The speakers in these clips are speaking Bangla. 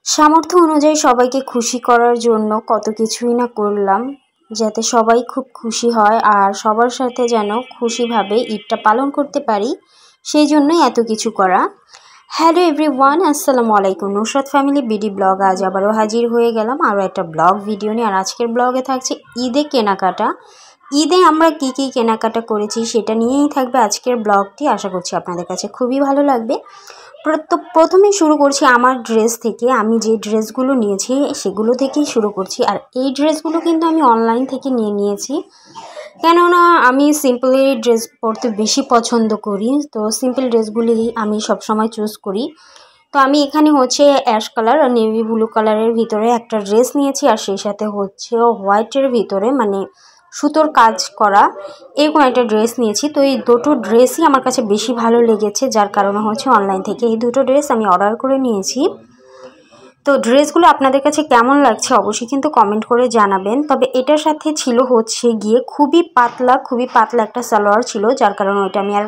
সামর্থ্য অনুযায়ী সবাইকে খুশি করার জন্য কত কিছুই না করলাম, যাতে সবাই খুব খুশি হয় আর সবার সাথে যেন খুশিভাবে ঈদটা পালন করতে পারি, সেই জন্যই এত কিছু করা। হ্যালো এভরিওয়ান, আসসালামু আলাইকুম। নুসরাত ফ্যামিলি বিডি ব্লগ আজ আবারও হাজির হয়ে গেলাম আরও একটা ব্লগ ভিডিও নিয়ে। আর আজকের ব্লগে থাকছে ঈদে কেনাকাটা। ঈদে আমরা কী কী কেনাকাটা করেছি সেটা নিয়েই থাকবে আজকের ব্লগটি। আশা করছি আপনাদের কাছে খুবই ভালো লাগবে। প্রথমেই শুরু করছি আমার ড্রেস থেকে। আমি যে ড্রেসগুলো নিয়েছি সেগুলো থেকেই শুরু করছি। আর এই ড্রেসগুলো কিন্তু আমি অনলাইন থেকে নিয়েছি, কেননা আমি সিম্পলি ড্রেস পরতে বেশি পছন্দ করি। তো সিম্পল ড্রেসগুলি আমি সবসময় চুজ করি। তো আমি এখানে হচ্ছে অ্যাশ কালার আর নেভি ব্লু কালারের ভিতরে একটা ড্রেস নিয়েছি, আর সেই সাথে হচ্ছে হোয়াইটের ভিতরে মানে সুতোর কাজ করা এরকম একটা ড্রেস নিয়েছি। তো এই দুটো ড্রেসই আমার কাছে বেশি ভালো লেগেছে, যার কারণে হচ্ছে অনলাইন থেকে এই দুটো ড্রেস আমি অর্ডার করে নিয়েছি। তো ড্রেসগুলো আপনাদের কাছে কেমন লাগছে অবশ্যই কিন্তু কমেন্ট করে জানাবেন। তবে এটার সাথে ছিল হচ্ছে গিয়ে খুবই পাতলা একটা সালোয়ার ছিল, যার কারণে ওইটা আমি আর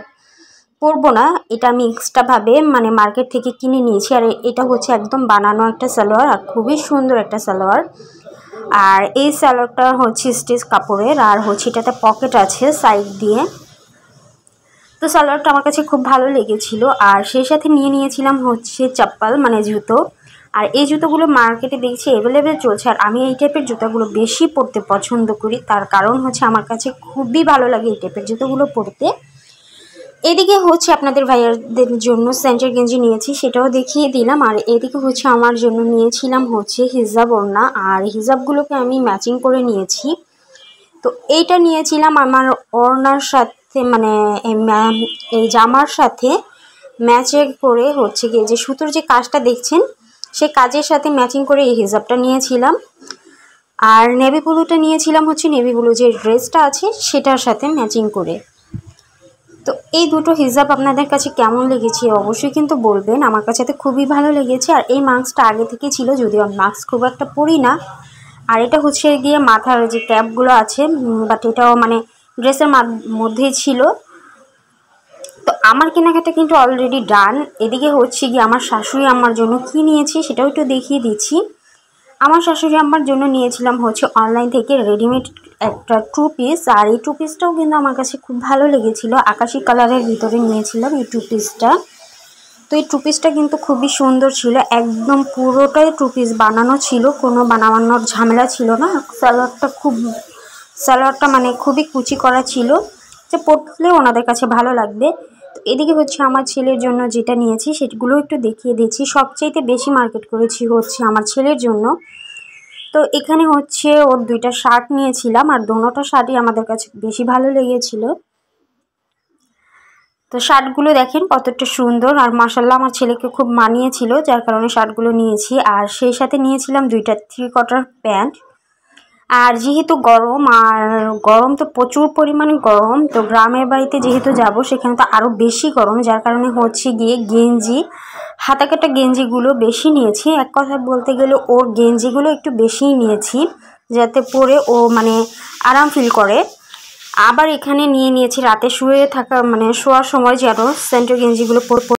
পরবো না। এটা আমি এক্সট্রাভাবে মানে মার্কেট থেকে কিনে নিয়েছি। আর এটা হচ্ছে একদম বানানো একটা সালোয়ার, আর খুবই সুন্দর একটা সালোয়ার। আর এই সালোয়ারটা হচ্ছে স্টিচ কাপড়ের, আর হচ্ছে এটাতে পকেট আছে সাইড দিয়ে। তো সালোয়ারটা আমার কাছে খুব ভালো লেগেছিল। আর সেই সাথে নিয়েছিলাম হচ্ছে চপ্পল মানে জুতো। আর এই জুতোগুলো মার্কেটে দেখছি অ্যাভেলেবেল চলছে, আর আমি এই টাইপের জুতোগুলো বেশি পরতে পছন্দ করি। তার কারণ হচ্ছে আমার কাছে খুবই ভালো লাগে এই টাইপের জুতোগুলো পরতে। এদিকে হচ্ছে আপনাদের ভাইয়াদের জন্য সেন্টার গেঞ্জি নিয়েছি, সেটাও দেখিয়ে দিলাম। আর এদিকে হচ্ছে আমার জন্য নিয়েছিলাম হচ্ছে হিজাব ওড়না, আর হিজাবগুলোকে আমি ম্যাচিং করে নিয়েছি। তো এইটা নিয়েছিলাম আমার ওড়নার সাথে মানে এই জামার সাথে ম্যাচে করে হচ্ছে গিয়ে যে সুতোর যে কাজটা দেখছেন সেই কাজের সাথে ম্যাচিং করে এই হিজাবটা নিয়েছিলাম। আর নেভি ব্লুটা নিয়েছিলাম হচ্ছে নেভি ব্লু যে ড্রেসটা আছে সেটার সাথে ম্যাচিং করে। তো এই দুটো হিজাব আপনাদের কাছে কেমন লেগেছে অবশ্যই কিন্তু বলবেন। আমার কাছে তো খুবই ভালো লেগেছে। আর এই মাস্কটা আগে থেকে ছিল, যদিও আমি মাস্ক খুব একটা পরি না। আর এটা হচ্ছে গিয়ে মাথার যে ক্যাপগুলো আছে, বাট এটাও মানে ড্রেসের মধ্যেই ছিল। তো আমার কেনাকাটা কিন্তু অলরেডি ডান। এদিকে হচ্ছে গিয়ে আমার শাশুড়ি আম্মার জন্য কী নিয়েছি সেটাও একটু দেখিয়ে দিচ্ছি। আমার শাশুড়ি আম্মার জন্য নিয়েছিলাম হচ্ছে অনলাইন থেকে রেডিমেড একটা টু পিস। আর এই টু পিসটাও কিন্তু আমার কাছে খুব ভালো লেগেছিলো, আকাশি কালারের ভিতরে নিয়েছিলাম এই টু পিসটা। তো এই টু পিসটা কিন্তু খুবই সুন্দর ছিল, একদম পুরোটাই টু পিস বানানো ছিল, কোনো বানানোর ঝামেলা ছিল না। সালোয়ারটা মানে খুবই কুচি করা ছিল, যে পরলে ওনাদের কাছে ভালো লাগবে। তো এদিকে হচ্ছে আমার ছেলের জন্য যেটা নিয়েছি সেগুলো একটু দেখিয়ে দিচ্ছি। সবচাইতে বেশি মার্কেট করেছি হচ্ছে আমার ছেলের জন্য। তো এখানে হচ্ছে ওর দুইটা শার্ট নিয়েছিলাম, আর দোনোটা শার্টই আমাদের কাছে বেশি ভালো লেগেছিল। তো শার্টগুলো দেখেন কতটা সুন্দর, আর মাশাআল্লাহ আমার ছেলেকে খুব মানিয়েছিল, যার কারণে শার্টগুলো নিয়েছি। আর সেই সাথে নিয়েছিলাম দুইটা 3/4 প্যান্ট। আর যেহেতু গরম তো প্রচুর পরিমাণে গরম, তো গ্রামের বাড়িতে যেহেতু যাব সেখানে তো আরও বেশি গরম, যার কারণে হচ্ছে গিয়ে গেঞ্জি হাতা কাটা গেঞ্জিগুলো বেশি নিয়েছি। এক কথা বলতে গেলে ওর গেঞ্জিগুলো একটু বেশিই নিয়েছি, যাতে পরে ও মানে আরাম ফিল করে। আবার এখানে নিয়েছি রাতে শোয়ার সময় যেন সেন্টার গেঞ্জিগুলো